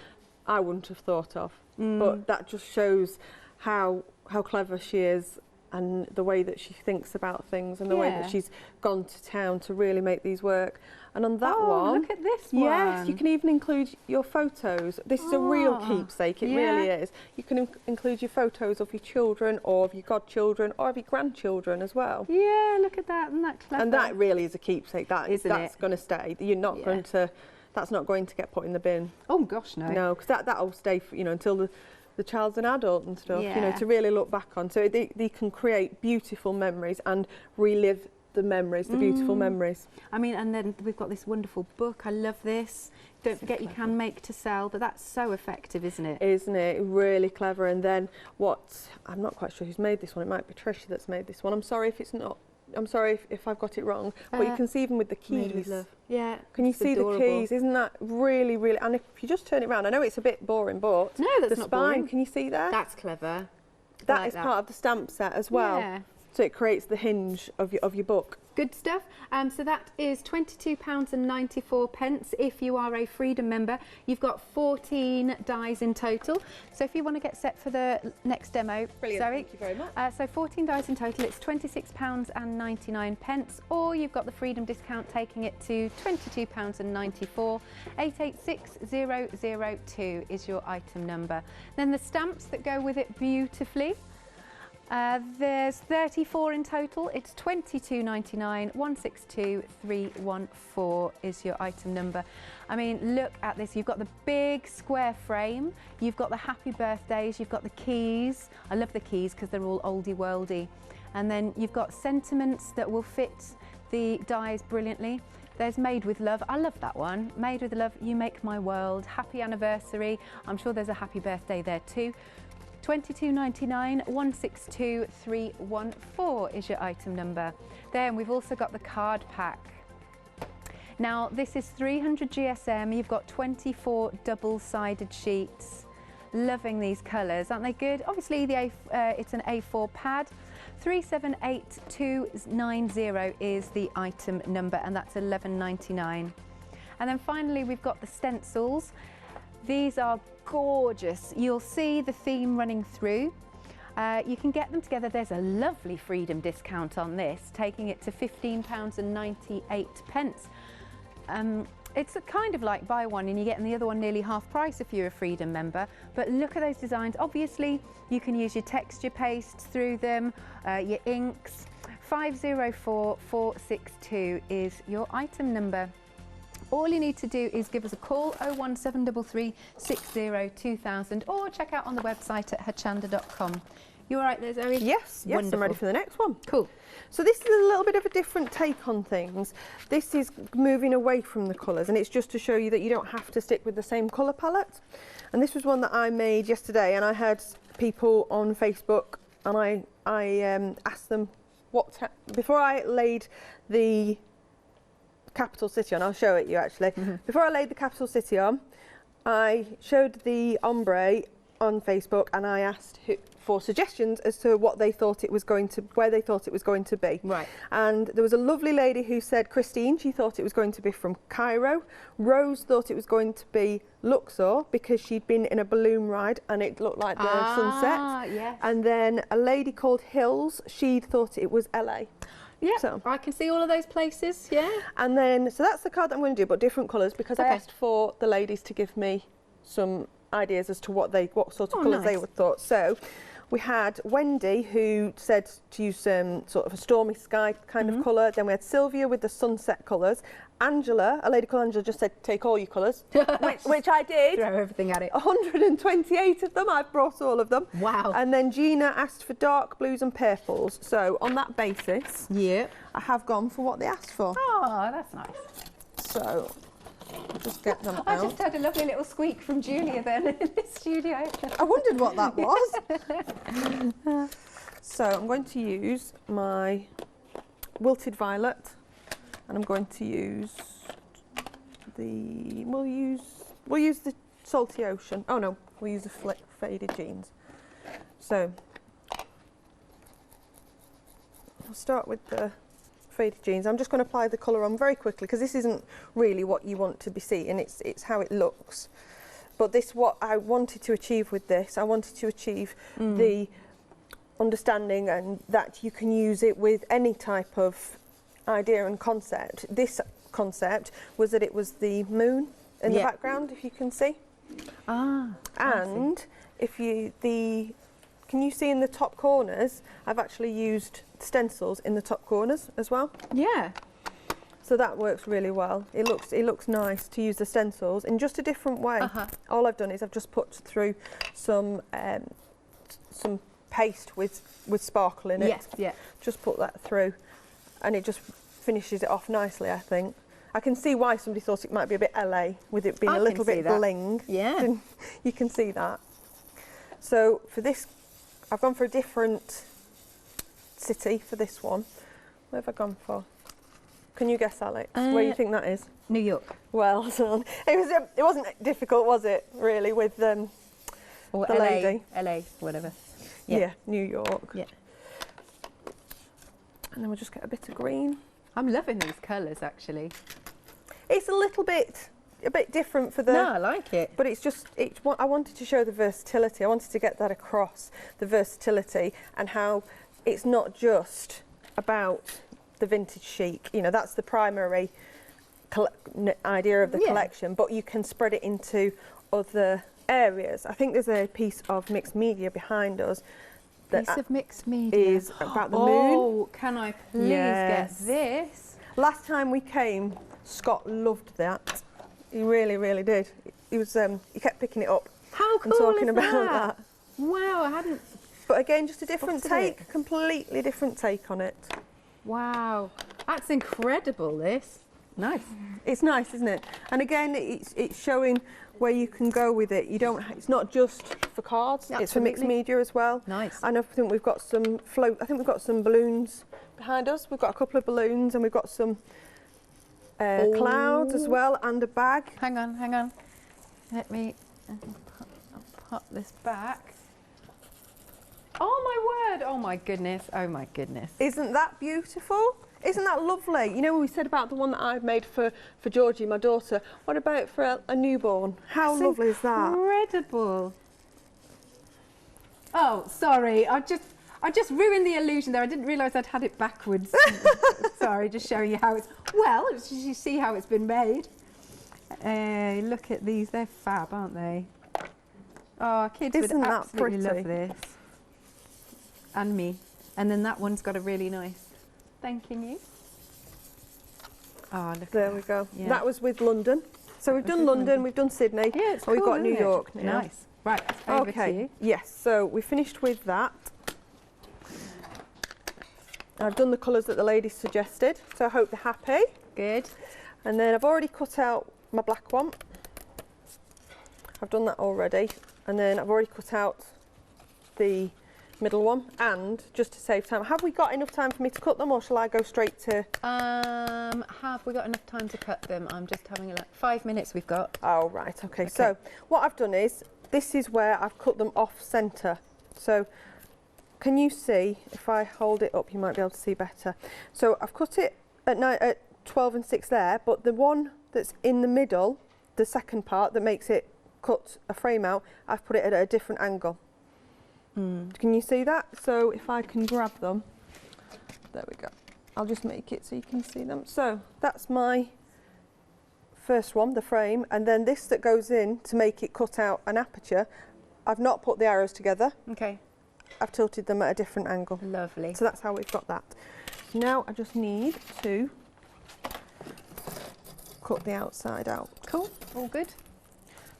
I wouldn't have thought of. But that just shows how clever she is and the way that she thinks about things and the way that she's gone to town to really make these work. And on that one, look at this one. Yes, you can even include your photos. This is a real keepsake, it really is. You can include your photos of your children or of your godchildren or of your grandchildren as well. Yeah, look at that, isn't that clever? And that really is a keepsake, that's going to stay. You're not going to, that's not going to get put in the bin. Oh gosh, no. No, because that'll stay for, until the child's an adult and stuff, to really look back on. So they can create beautiful memories and relive the memories, the beautiful memories. I mean, and then we've got this wonderful book. I love this. Don't forget, you can make to sell, but that's so effective, isn't it? Isn't it? Really clever. And then I'm not quite sure who's made this one. It might be Tricia that's made this one. I'm sorry if it's not. I'm sorry if I've got it wrong, but you can see even with the keys. Yeah. Can you see the keys? Isn't that really, really? And if you just turn it around, I know it's a bit boring, but no, that's the not spine. boring. Can you see there? That's clever. That is part of the stamp set as well. Yeah. So it creates the hinge of your book. Good stuff. So that is £22.94 if you are a Freedom member. You've got 14 dies in total. So if you want to get set for the next demo, brilliant. Zoe, thank you very much. So 14 dies in total, it's £26.99, or you've got the Freedom discount taking it to £22.94. 886002 is your item number. Then the stamps that go with it beautifully. There's 34 in total. It's £22.99. 162314 is your item number. I mean, look at this. You've got the big square frame. You've got the happy birthdays. You've got the keys. I love the keys because they're all oldie worldy. And then you've got sentiments that will fit the dies brilliantly. There's Made with Love. I love that one. Made with Love, you make my world. Happy anniversary. I'm sure there's a happy birthday there too. £22.99. 162314 is your item number. Then we've also got the card pack. Now this is 300 GSM. You've got 24 double-sided sheets. Loving these colours, aren't they good? Obviously it's an A4 pad. 378290 is the item number, and that's £11.99. And then finally we've got the stencils. These are gorgeous. You'll see the theme running through. You can get them together. There's a lovely Freedom discount on this, taking it to £15.98. It's a kind of like buy one and you're getting the other one nearly half price if you're a Freedom member. But look at those designs. Obviously, you can use your texture pastes through them, your inks. 504462 is your item number. All you need to do is give us a call, 01733 60 2000, or check out on the website at hochanda.com. You all right there, Zoe? Yes, yes, I'm ready for the next one. Cool. So this is a little bit of a different take on things. This is moving away from the colours, and it's just to show you that you don't have to stick with the same colour palette. And this was one that I made yesterday, and I had people on Facebook, and I asked them before I laid the Capital City on. I'll show it you actually. Before I laid the Capital City on, I showed the ombre on Facebook, and I asked for suggestions as to what they thought it was going to, where they thought it was going to be. Right. And there was a lovely lady who said, Christine, she thought it was going to be from Cairo. Rose thought it was going to be Luxor because she'd been in a balloon ride and it looked like the sunset. Yes. And then a lady called Hills, she thought it was LA. Yeah, so I can see all of those places, yeah. And then, so that's the card that I'm going to do, but different colours, because I asked for the ladies to give me some ideas as to what sort of colours they would thought. So we had Wendy, who said to use sort of a stormy sky kind of colour. Then we had Sylvia with the sunset colours. Angela, a lady called Angela, just said, take all your colours, which I did. Throw everything at it. 128 of them, I've brought all of them. Wow. And then Gina asked for dark blues and purples. So on that basis, I have gone for what they asked for. Oh, that's nice. So I'll just get them I out. just heard a lovely little squeak from Julia then in the studio. I wondered what that was. So I'm going to use my wilted violet, and I'm going to use the, we'll use the salty ocean. Oh no, we'll use the faded jeans. So I'll start with the faded jeans. I'm just going to apply the colour on very quickly because this isn't really what you want to be seeing, it's how it looks. But this, what I wanted to achieve with this, I wanted to achieve the understanding and that you can use it with any type of idea and concept. This concept was that it was the moon in the background, if you can see. And if you, can you see in the top corners, I've actually used stencils in the top corners as well. Yeah. So that works really well. It looks nice to use the stencils in just a different way. All I've done is I've just put through some paste with sparkle in it. Yes, yeah. Just put that through and it just finishes it off nicely, I think. I can see why somebody thought it might be a bit LA with it being a little bit bling. Yeah. You can see that. So for this, I've gone for a different city for this one. Where have I gone for? Can you guess, Alex, where you think that is? New York. Well done. It wasn't difficult, was it, really, with the lady? LA, whatever. Yeah, New York. Yeah. And then we'll just get a bit of green. I'm loving these colours, actually. It's a bit different for the... No, I like it. But I wanted to show the versatility. I wanted to get that across, the versatility, and how it's not just about the vintage chic. You know, that's the primary idea of the collection, but you can spread it into other areas. I think there's a piece of mixed media behind us. Piece of mixed media is about the moon. Oh, can I please get this? Last time we came, Scott loved that. He really, really did. He was he kept picking it up. How cool and talking is about that? Wow, I hadn't. But again, just a different take, completely different take on it. Wow, that's incredible. This nice. It's nice, isn't it? And again, it's showing where you can go with it. You don't. It's not just for cards. Absolutely. It's for mixed media as well. Nice. And I think we've got some float. I think we've got some balloons behind us. We've got a couple of balloons, and we've got some clouds as well, and a bag. Hang on. Let me pop this back. Oh my word! Oh my goodness! Oh my goodness! Isn't that beautiful? Isn't that lovely? You know, we said about the one that I've made for Georgie, my daughter. What about for a newborn? How lovely is that? Incredible. Oh, sorry. I just ruined the illusion there. I didn't realise I'd had it backwards. Sorry, just showing you how it's. Well, you see how it's been made. Look at these. They're fab, aren't they? Oh, kids would absolutely love this. And me. And then that one's got a really nice thanking you. Oh, look. There we go. Yeah. That was with London. So we've done London, we've done Sydney. Yeah, it's cool, we've got New it? York now. Nice. Right, over to you. Yes, so we finished with that. I've done the colours that the ladies suggested, so I hope they're happy. Good. And then I've already cut out my black one. I've done that already. And then I've already cut out the middle one. And just to save time, have we got enough time for me to cut them, or shall I go straight to... Have we got enough time to cut them? I'm just having a look. 5 minutes we've got. Oh, right, okay. So what I've done is, this is where I've cut them off centre. So can you see, if I hold it up, you might be able to see better. So I've cut it at 12 and 6 there, but the one that's in the middle, the second part that makes it cut a frame out, I've put it at a different angle. Can you see that? So if I can grab them, there we go. I'll just make it so you can see them. So that's my first one, the frame, and then this that goes in to make it cut out an aperture, I've not put the arrows together. Okay. I've tilted them at a different angle. Lovely. So that's how we've got that. Now I just need to cut the outside out. Cool, all good.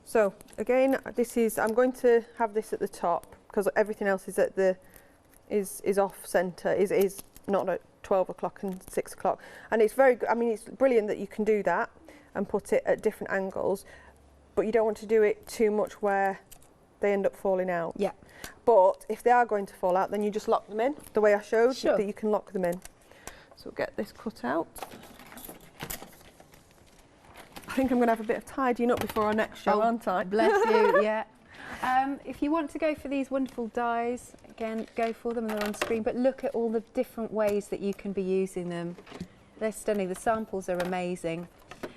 So again, I'm going to have this at the top because everything else is at is off centre, is not at 12 o'clock and 6 o'clock. And it's very good, I mean, it's brilliant that you can do that and put it at different angles, but you don't want to do it too much where they end up falling out. Yeah. But if they are going to fall out, then you just lock them in the way I showed, sure, that you can lock them in. So we'll get this cut out. I think I'm going to have a bit of tidying up before our next show, aren't I? Bless you, yeah. If you want to go for these wonderful dies, again, go for them, they're on screen, but look at all the different ways that you can be using them. They're stunning, the samples are amazing.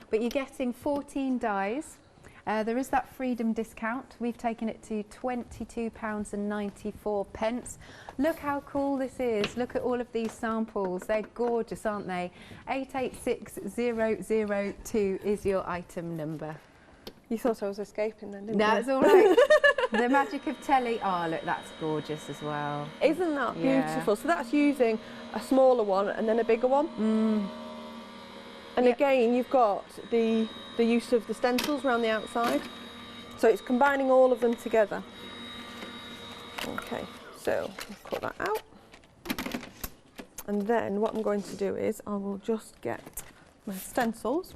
But you're getting 14 dies. There is that freedom discount. We've taken it to £22.94. Look how cool this is. Look at all of these samples. They're gorgeous, aren't they? 886002 is your item number. You thought I was escaping then, didn't you? No, it's all right. The magic of telly. Oh, look, that's gorgeous as well. Isn't that beautiful? So that's using a smaller one and then a bigger one. And again, you've got the use of the stencils around the outside. So it's combining all of them together. Okay, so I'll cut that out. And then what I'm going to do is I will just get my stencils.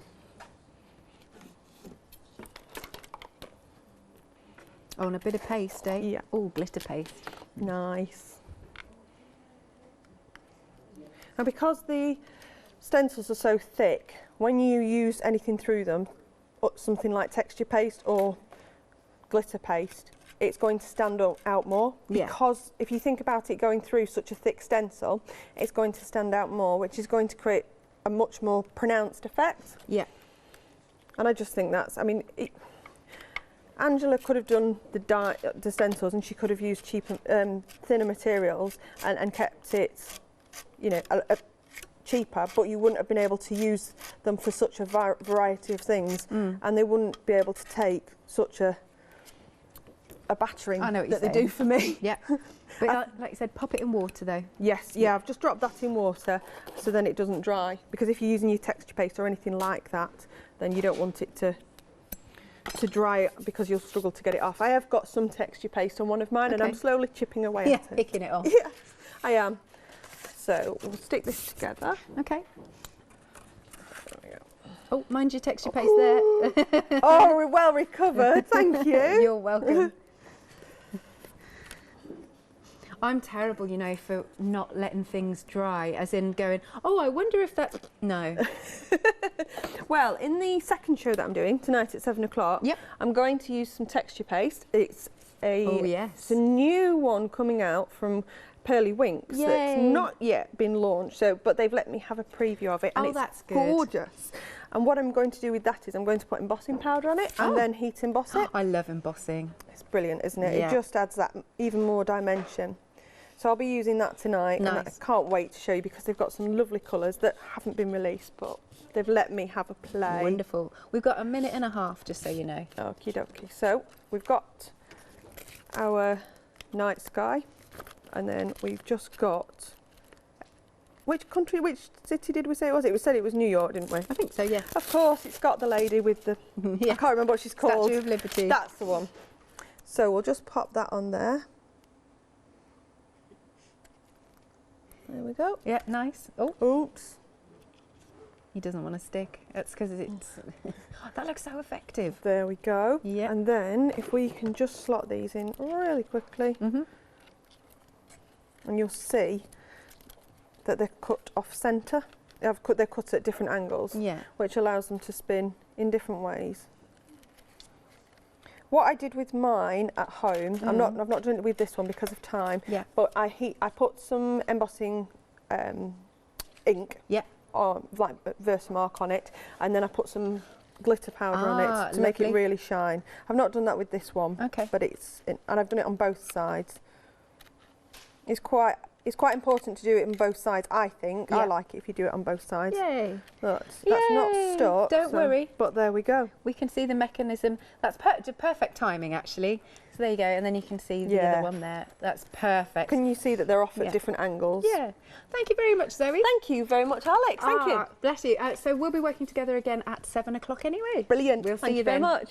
Oh, and a bit of paste, eh? Yeah. Oh, glitter paste. Nice. Now because the stencils are so thick, when you use anything through them, something like texture paste or glitter paste, it's going to stand out more. Because if you think about it going through such a thick stencil, it's going to stand out more, which is going to create a much more pronounced effect. Yeah. And I just think that's, I mean, Angela could have done the stencils and she could have used cheaper, thinner materials and kept it, you know, cheaper, but you wouldn't have been able to use them for such a variety of things, and they wouldn't be able to take such a battering that they do for me. Yeah. But like you said, pop it in water though. Yes, yeah, I've just dropped that in water so then it doesn't dry, because if you're using your texture paste or anything like that, then you don't want it to dry because you'll struggle to get it off. I have got some texture paste on one of mine and I'm slowly chipping away at it. Picking it off. Yeah, I am. So we'll stick this together. Okay. There we go. Oh, mind your texture paste there. Oh, we're well recovered, thank you. You're welcome. I'm terrible, you know, for not letting things dry, as in going, oh, I wonder if that's... No. Well, in the second show that I'm doing, tonight at 7 o'clock, I'm going to use some texture paste. It's it's a new one coming out from Pearly Winks. That's not yet been launched, but they've let me have a preview of it, and that's good. Gorgeous. And what I'm going to do with that is I'm going to put embossing powder on it and then heat emboss it. I love embossing. It's brilliant, isn't it? Yeah. It just adds that even more dimension. So I'll be using that tonight, and I can't wait to show you because they've got some lovely colours that haven't been released, but they've let me have a play. Wonderful. We've got a minute and a half, just so you know. Okie dokie. So we've got our night sky, and then we've just got, which city did we say it was? We said it was New York, didn't we? I think so, yeah. Of course, it's got the lady with the, I can't remember what she's called. Statue of Liberty. That's the one. So we'll just pop that on there. There we go. Yeah, nice. Oh, oops. He doesn't want to stick. That's because it's... That looks so effective. There we go. Yeah. And then if we can just slot these in really quickly, and you'll see that they're cut off centre. They're cut at different angles, which allows them to spin in different ways. What I did with mine at home, I've not done it with this one because of time. Yeah. But I put some embossing ink. Yeah. Or like Versamark on it, and then I put some glitter powder on it to make it really shine. I've not done that with this one. Okay. But and I've done it on both sides. It's quite important to do it on both sides, I think. Yeah. I like it if you do it on both sides. Yay. That's not stuck. Don't worry. But there we go. We can see the mechanism. That's perfect timing, actually. So there you go, and then you can see the other one there. That's perfect. Can you see that they're off at different angles? Yeah. Thank you very much, Zoe. Thank you very much, Alex. Thank you. Bless you. So we'll be working together again at 7 o'clock anyway. Brilliant. We'll see Thank you you very then. much.